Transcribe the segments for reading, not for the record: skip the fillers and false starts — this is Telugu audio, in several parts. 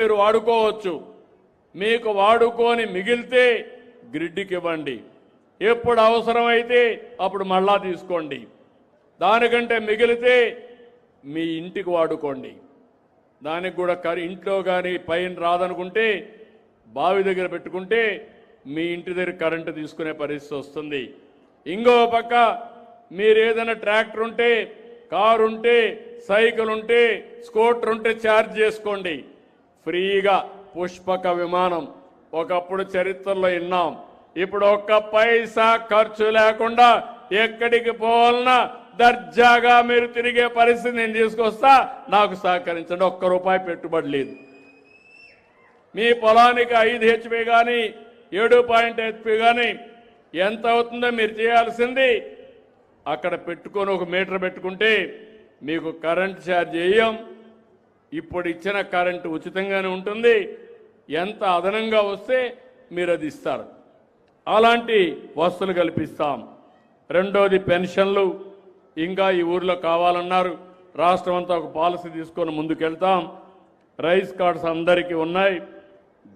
మీరు వాడుకోవచ్చు. మీకు వాడుకొని మిగిలితే గ్రిడ్కి ఇవ్వండి. ఎప్పుడు అవసరమైతే అప్పుడు మళ్ళా తీసుకోండి. దానికంటే మిగిలితే మీ ఇంటికి వాడుకోండి. దానికి కూడా ఇంట్లో కానీ పైన రాదనుకుంటే బావి దగ్గర పెట్టుకుంటే మీ ఇంటి దగ్గర కరెంటు తీసుకునే పరిస్థితి వస్తుంది. ఇంకో పక్క మీరు ఏదైనా ట్రాక్టర్ ఉంటే, కారు ఉంటే, సైకిల్ ఉంటే, స్కూటర్ ఉంటే ఛార్జ్ చేసుకోండి ఫ్రీగా. పుష్పక విమానం ఒకప్పుడు చరిత్రలో విన్నాం. ఇప్పుడు ఒక్క పైసా ఖర్చు లేకుండా ఎక్కడికి పోవాలన్నా దర్జాగా మీరు తిరిగే పరిస్థితి నేను తీసుకొస్తా. నాకు సహకరించండి. ఒక్క రూపాయి పెట్టుబడి లేదు. మీ పొలానికి 5 HP కానీ 7 HP కానీ ఎంత అవుతుందో మీరు చేయాల్సింది అక్కడ పెట్టుకొని ఒక మీటర్ పెట్టుకుంటే మీకు కరెంట్ ఛార్జ్ చేయం. ఇప్పుడు ఇచ్చిన కరెంటు ఉచితంగానే ఉంటుంది. ఎంత అదనంగా వస్తే మీరు అది ఇస్తారు. అలాంటి వసతులు కల్పిస్తాం. రెండోది పెన్షన్లు ఇంకా ఈ ఊర్లో కావాలన్నారు. రాష్ట్రం అంతా ఒక పాలసీ తీసుకొని ముందుకెళ్తాం. రైస్ కార్డ్స్ అందరికీ ఉన్నాయి.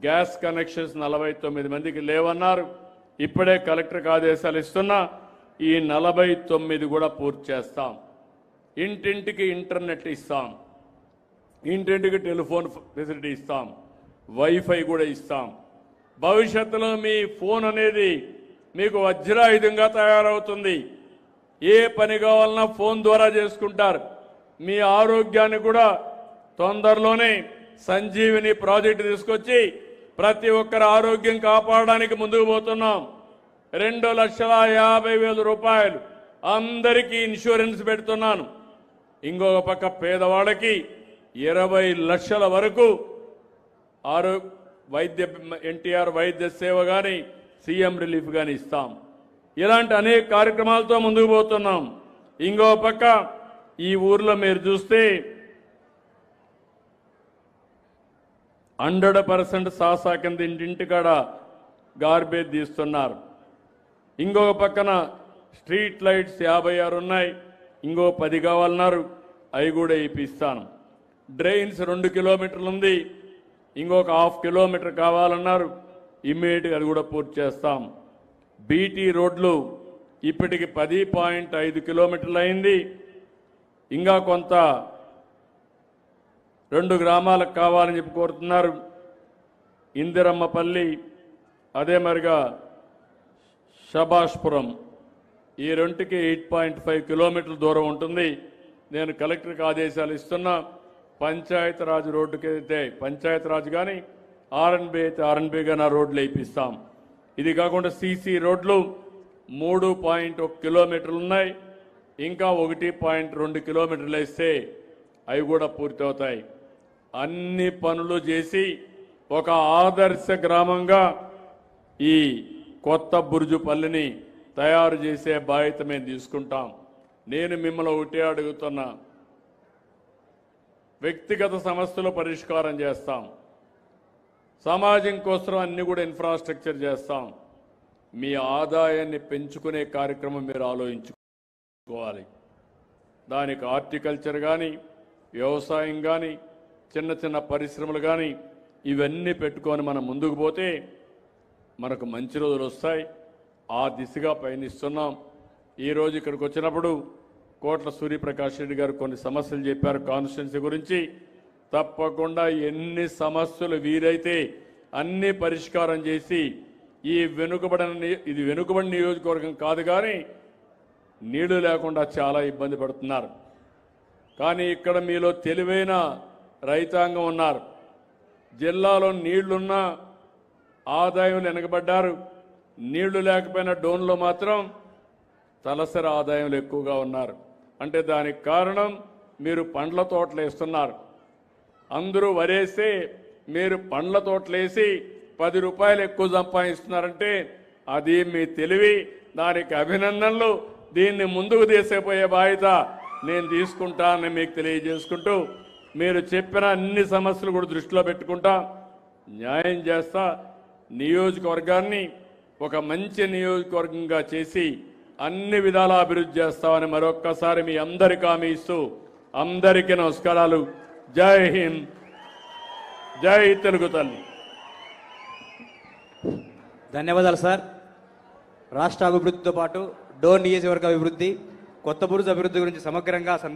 గ్యాస్ కనెక్షన్స్ 49 మందికి లేవన్నారు. ఇప్పుడే కలెక్టర్కి ఆదేశాలు ఇస్తున్నా. ఈ 49 కూడా పూర్తి చేస్తాం. ఇంటింటికి ఇంటర్నెట్ ఇస్తాం. ఇంటింటికి టెలిఫోన్ ఫెసిలిటీ ఇస్తాం. వైఫై కూడా ఇస్తాం. భవిష్యత్తులో మీ ఫోన్ అనేది మీకు వజ్రాయుధంగా తయారవుతుంది. ఏ పని కావాలన్నా ఫోన్ ద్వారా చేసుకుంటారు. మీ ఆరోగ్యాన్ని కూడా తొందరలోనే సంజీవిని ప్రాజెక్టు తీసుకొచ్చి ప్రతి ఒక్కరి ఆరోగ్యం కాపాడడానికి ముందుకు పోతున్నాం. 2,50,000 రూపాయలు అందరికీ ఇన్సూరెన్స్ పెడుతున్నాను. ఇంకొక పక్క పేదవాళ్ళకి 20 లక్షల వరకు వైద్య ఎన్టీఆర్ వైద్య సేవ కానీ సీఎం రిలీఫ్ కానీ ఇస్తాం. ఇలాంటి అనేక కార్యక్రమాలతో ముందుకు పోతున్నాం. ఇంకో పక్క ఈ ఊర్లో మీరు చూస్తే 100% సాసా కింద ఇంటింటికాడ గార్బేజ్ తీస్తున్నారు. ఇంకొక పక్కన స్ట్రీట్ లైట్స్ 56 ఉన్నాయి. ఇంకో 10 కావాలన్నారు. అవి కూడా ఇప్పిస్తాను. డ్రైన్స్ 2 కిలోమీటర్లు ఉంది. ఇంకొక 1/2 కిలోమీటర్ కావాలన్నారు. ఇమ్మీడియట్గా అది కూడా పూర్తి చేస్తాం. బీటీ రోడ్లు ఇప్పటికి 10.5 కిలోమీటర్లు అయింది. ఇంకా కొంత 2 గ్రామాలకు కావాలని చెప్పి కోరుతున్నారు. ఇందిరమ్మపల్లి అదే మరిగా షబాష్పురం ఈ రెండుకి 8.5 కిలోమీటర్ల దూరం ఉంటుంది. నేను కలెక్టర్కి ఆదేశాలు ఇస్తున్నా. పంచాయతీరాజ్ రోడ్డుకి అయితే పంచాయతీరాజ్ కానీ ఆర్ఎన్బి అయితే ఆర్ఎన్బి కానీ ఆ రోడ్లు వేయిస్తాం. ఇది కాకుండా సీసీ రోడ్లు 3.1 కిలోమీటర్లు ఉన్నాయి. ఇంకా 1.2 కిలోమీటర్లు వేస్తే అవి కూడా పూర్తవుతాయి. అన్ని పనులు చేసి ఒక ఆదర్శ గ్రామంగా ఈ కొత్త బుర్జుపల్లిని తయారు చేసే బాధ్యత మేము తీసుకుంటాం. నేను మిమ్మల్ని ఒకటే అడుగుతున్నా. వ్యక్తిగత సమస్యలు పరిష్కారం చేస్తాం. సమాజం కోసం అన్ని కూడా ఇన్ఫ్రాస్ట్రక్చర్ చేస్తాం. మీ ఆదాయాన్ని పెంచుకునే కార్యక్రమం మీరు ఆలోచించుకోవాలి. దానికి హార్టికల్చర్ కానీ వ్యవసాయం కానీ చిన్న చిన్న పరిశ్రమలు కానీ ఇవన్నీ పెట్టుకొని మనం ముందుకు పోతే మనకు మంచి రోజులు వస్తాయి. ఆ దిశగా పయనిస్తున్నాం. ఈరోజు ఇక్కడికి వచ్చినప్పుడు కోట్ల సూర్యప్రకాష్ రెడ్డి గారు కొన్ని సమస్యలు చెప్పారు కాన్స్టిట్యున్సీ గురించి. తప్పకుండా ఎన్ని సమస్యలు వీరైతే అన్ని పరిష్కారం చేసి ఈ ఇది వెనుకబడిన నియోజకవర్గం కాదు కానీ నీళ్లు లేకుండా చాలా ఇబ్బంది పడుతున్నారు. కానీ ఇక్కడ మీలో తెలివైన రైతాంగం ఉన్నారు. జిల్లాలో నీళ్లున్నా ఆదాయం వెనకబడ్డారు. నీళ్లు లేకపోయినా డోన్లో మాత్రం తలసరి ఆదాయంలో ఎక్కువగా ఉన్నారు. అంటే దానికి కారణం మీరు పండ్ల తోటలు వేస్తున్నారు. అందరూ వరేస్తే మీరు పండ్ల తోటలు వేసి 10 రూపాయలు ఎక్కువ సంపాదిస్తున్నారంటే అది మీ తెలివి. దానికి అభినందనలు. దీన్ని ముందుకు తీసుకుపోయే బాధ్యత నేను తీసుకుంటానని మీకు తెలియజేసుకుంటూ మీరు చెప్పిన అన్ని సమస్యలు కూడా దృష్టిలో పెట్టుకుంటా న్యాయం చేస్తా. నియోజకవర్గాన్ని ఒక మంచి నియోజకవర్గంగా చేసి అన్ని విధాల అభివృద్ధి చేస్తామని మరొక్కసారి మీ అందరికీ హామీ ఇస్తూ అందరికీ నమస్కారాలు. జై హింద్, జై తెలుగు తల్లి. ధన్యవాదాలు సార్. రాష్ట్ర అభివృద్ధితో పాటు డోర్ నియోజకవర్గ అభివృద్ధి, కొత్త బురుజు అభివృద్ధి గురించి సమగ్రంగా సందేశం